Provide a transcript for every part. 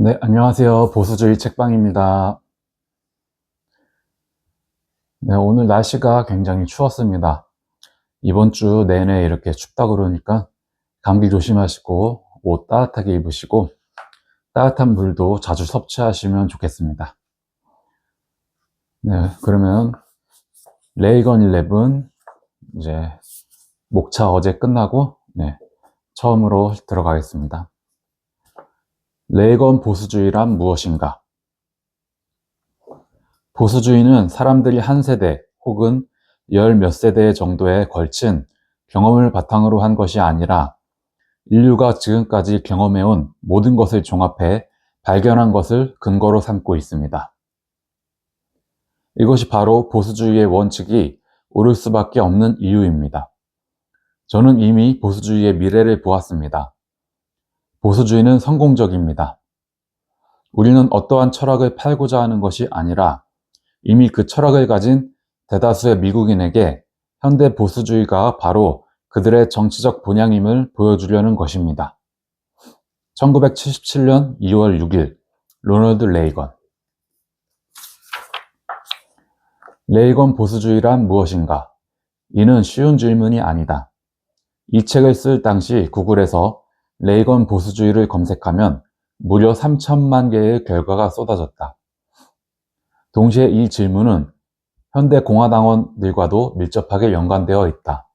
네, 안녕하세요. 보수주의 책방입니다. 네, 오늘 날씨가 굉장히 추웠습니다. 이번 주 내내 이렇게 춥다 그러니까 감기 조심하시고 옷 따뜻하게 입으시고 따뜻한 물도 자주 섭취하시면 좋겠습니다. 네, 그러면 레이건 11 이제 목차 어제 끝나고 처음으로 들어가겠습니다. 레이건 보수주의란 무엇인가? 보수주의는 사람들이 한 세대 혹은 열 몇 세대 정도에 걸친 경험을 바탕으로 한 것이 아니라 인류가 지금까지 경험해온 모든 것을 종합해 발견한 것을 근거로 삼고 있습니다. 이것이 바로 보수주의의 원칙이 옳을 수밖에 없는 이유입니다. 저는 이미 보수주의의 미래를 보았습니다. 보수주의는 성공적입니다. 우리는 어떠한 철학을 팔고자 하는 것이 아니라 이미 그 철학을 가진 대다수의 미국인에게 현대 보수주의가 바로 그들의 정치적 본향임을 보여주려는 것입니다. 1977년 2월 6일 로널드 레이건. 레이건 보수주의란 무엇인가? 이는 쉬운 질문이 아니다. 이 책을 쓸 당시 구글에서 레이건 보수주의를 검색하면 무려 3천만 개의 결과가 쏟아졌다. 동시에 이 질문은 현대 공화당원들과도 밀접하게 연관되어 있다.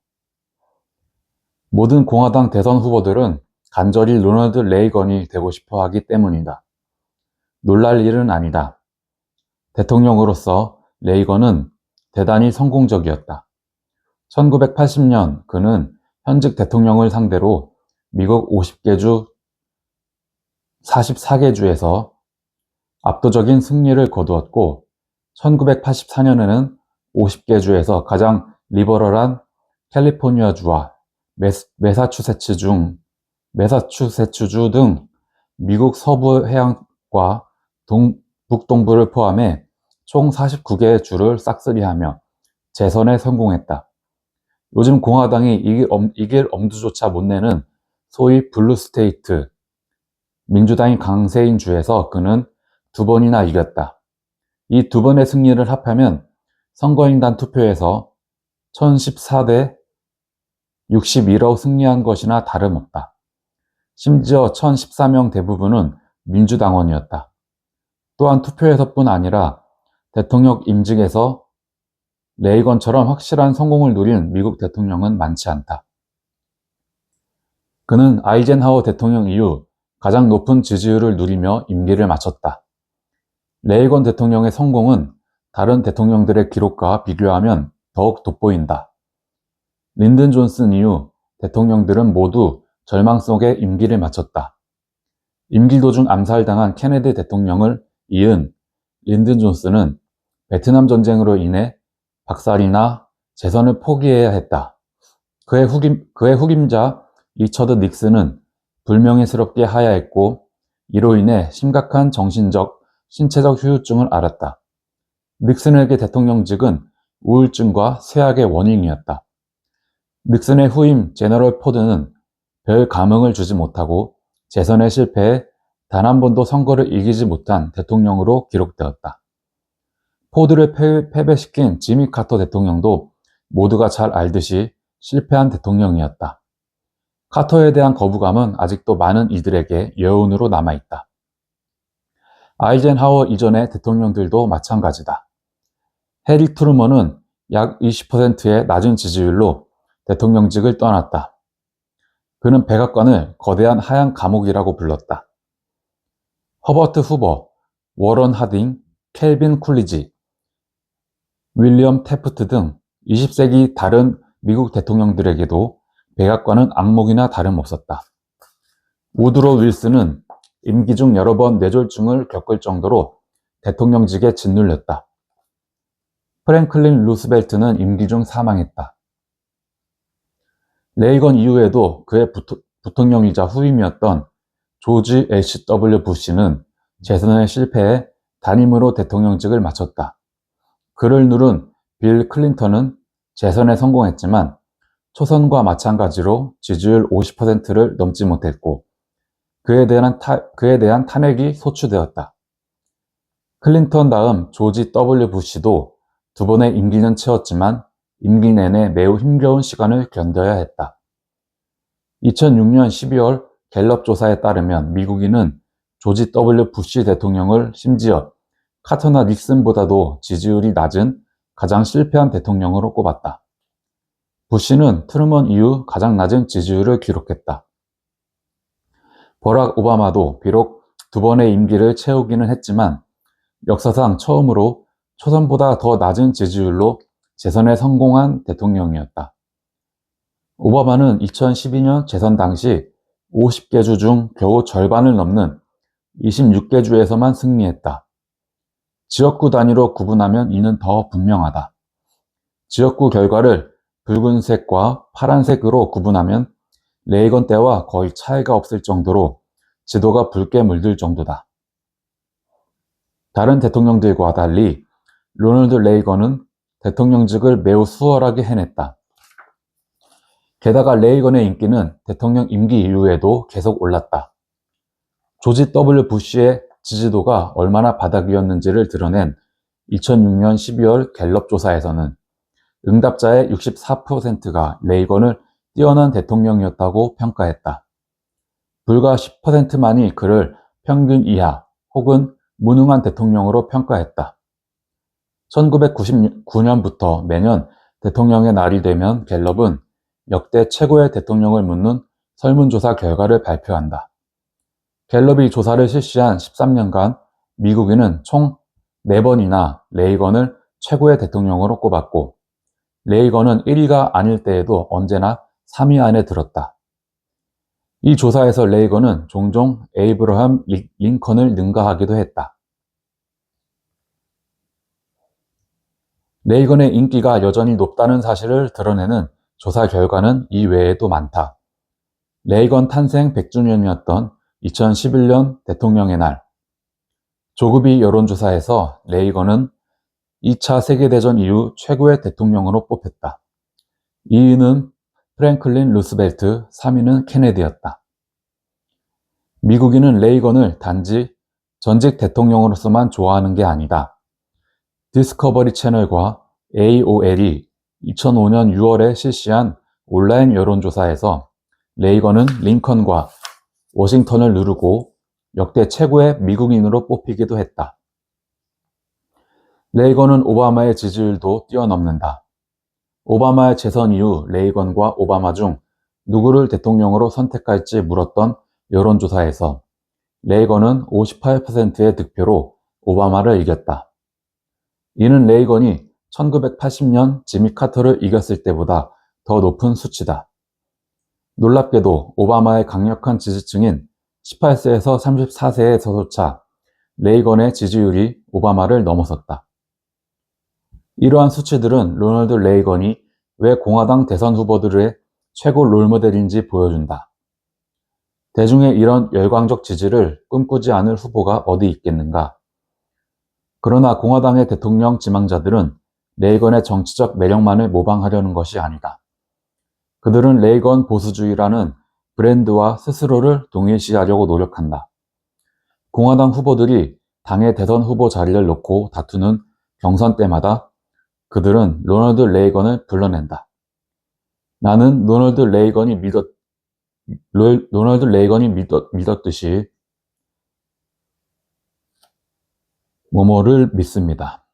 모든 공화당 대선 후보들은 간절히 로널드 레이건이 되고 싶어 하기 때문이다. 놀랄 일은 아니다. 대통령으로서 레이건은 대단히 성공적이었다. 1980년 그는 현직 대통령을 상대로 미국 50개 주 44개 주에서 압도적인 승리를 거두었고 1984년에는 50개 주에서 가장 리버럴한 캘리포니아주와 매사추세츠주 등 미국 서부 해안과 북동부를 포함해 총 49개의 주를 싹쓸이하며 재선에 성공했다. 요즘 공화당이 이길 엄두조차 못 내는 소위 블루스테이트, 민주당이 강세인 주에서 그는 2번이나 이겼다. 이 2번의 승리를 합하면 선거인단 투표에서 1014대 61로 승리한 것이나 다름없다. 심지어 1014명 대부분은 민주당원이었다. 또한 투표에서뿐 아니라 대통령 임직에서 레이건처럼 확실한 성공을 누린 미국 대통령은 많지 않다. 그는 아이젠하워 대통령 이후 가장 높은 지지율을 누리며 임기를 마쳤다. 레이건 대통령의 성공은 다른 대통령들의 기록과 비교하면 더욱 돋보인다. 린든 존슨 이후 대통령들은 모두 절망 속에 임기를 마쳤다. 임기 도중 암살당한 케네디 대통령을 이은 린든 존슨은 베트남 전쟁으로 인해 박살이나 재선을 포기해야 했다. 그의 후임자 리처드 닉슨은 불명예스럽게 하야했고 이로 인해 심각한 정신적, 신체적 후유증을 앓았다. 닉슨에게 대통령직은 우울증과 쇠약의 원인이었다. 닉슨의 후임 제너럴 포드는 별 감흥을 주지 못하고 재선에 실패해 단 한 번도 선거를 이기지 못한 대통령으로 기록되었다. 포드를 패배시킨 지미 카터 대통령도 모두가 잘 알듯이 실패한 대통령이었다. 카터에 대한 거부감은 아직도 많은 이들에게 여운으로 남아있다. 아이젠하워 이전의 대통령들도 마찬가지다. 해리 트루먼은 약 20%의 낮은 지지율로 대통령직을 떠났다. 그는 백악관을 거대한 하얀 감옥이라고 불렀다. 허버트 후버, 워런 하딩, 켈빈 쿨리지, 윌리엄 태프트 등 20세기 다른 미국 대통령들에게도 백악관은 악몽이나 다름없었다. 우드로 윌슨은 임기 중 여러 번 뇌졸중을 겪을 정도로 대통령직에 짓눌렸다. 프랭클린 루스벨트는 임기 중 사망했다. 레이건 이후에도 그의 부통령이자 후임이었던 조지 H.W. 부시는 재선에 실패해 단임으로 대통령직을 마쳤다. 그를 누른 빌 클린턴은 재선에 성공했지만 초선과 마찬가지로 지지율 50%를 넘지 못했고 그에 대한 탄핵이 소추되었다. 클린턴 다음 조지 W. 부시도 두 번의 임기는 채웠지만 임기 내내 매우 힘겨운 시간을 견뎌야 했다. 2006년 12월 갤럽 조사에 따르면 미국인은 조지 W. 부시 대통령을 심지어 카터나 닉슨보다도 지지율이 낮은 가장 실패한 대통령으로 꼽았다. 부시는 트루먼 이후 가장 낮은 지지율을 기록했다. 버락 오바마도 비록 두 번의 임기를 채우기는 했지만 역사상 처음으로 초선보다 더 낮은 지지율로 재선에 성공한 대통령이었다. 오바마는 2012년 재선 당시 50개 주 중 겨우 절반을 넘는 26개 주에서만 승리했다. 지역구 단위로 구분하면 이는 더 분명하다. 지역구 결과를 붉은색과 파란색으로 구분하면 레이건 때와 거의 차이가 없을 정도로 지도가 붉게 물들 정도다. 다른 대통령들과 달리 로널드 레이건은 대통령직을 매우 수월하게 해냈다. 게다가 레이건의 인기는 대통령 임기 이후에도 계속 올랐다. 조지 W. 부시의 지지도가 얼마나 바닥이었는지를 드러낸 2006년 12월 갤럽 조사에서는 응답자의 64%가 레이건을 뛰어난 대통령이었다고 평가했다. 불과 10%만이 그를 평균 이하 혹은 무능한 대통령으로 평가했다. 1999년부터 매년 대통령의 날이 되면 갤럽은 역대 최고의 대통령을 묻는 설문조사 결과를 발표한다. 갤럽이 조사를 실시한 13년간 미국인은 총 4번이나 레이건을 최고의 대통령으로 꼽았고 레이건은 1위가 아닐 때에도 언제나 3위 안에 들었다. 이 조사에서 레이건은 종종 에이브러함 링컨을 능가하기도 했다. 레이건의 인기가 여전히 높다는 사실을 드러내는 조사 결과는 이 외에도 많다. 레이건 탄생 100주년이었던 2011년 대통령의 날, 조급이 여론조사에서 레이건은 2차 세계대전 이후 최고의 대통령으로 뽑혔다. 2위는 프랭클린 루스벨트, 3위는 케네디였다. 미국인은 레이건을 단지 전직 대통령으로서만 좋아하는 게 아니다. 디스커버리 채널과 AOL이 2005년 6월에 실시한 온라인 여론조사에서 레이건은 링컨과 워싱턴을 누르고 역대 최고의 미국인으로 뽑히기도 했다. 레이건은 오바마의 지지율도 뛰어넘는다. 오바마의 재선 이후 레이건과 오바마 중 누구를 대통령으로 선택할지 물었던 여론조사에서 레이건은 58%의 득표로 오바마를 이겼다. 이는 레이건이 1980년 지미 카터를 이겼을 때보다 더 높은 수치다. 놀랍게도 오바마의 강력한 지지층인 18세에서 34세에서조차 레이건의 지지율이 오바마를 넘어섰다. 이러한 수치들은 로널드 레이건이 왜 공화당 대선 후보들의 최고 롤모델인지 보여준다. 대중의 이런 열광적 지지를 꿈꾸지 않을 후보가 어디 있겠는가. 그러나 공화당의 대통령 지망자들은 레이건의 정치적 매력만을 모방하려는 것이 아니다. 그들은 레이건 보수주의라는 브랜드와 스스로를 동일시하려고 노력한다. 공화당 후보들이 당의 대선 후보 자리를 놓고 다투는 경선 때마다 그들은 로널드 레이건을 불러낸다. 나는 로널드 레이건이 믿었듯이 뭐뭐를 믿습니다.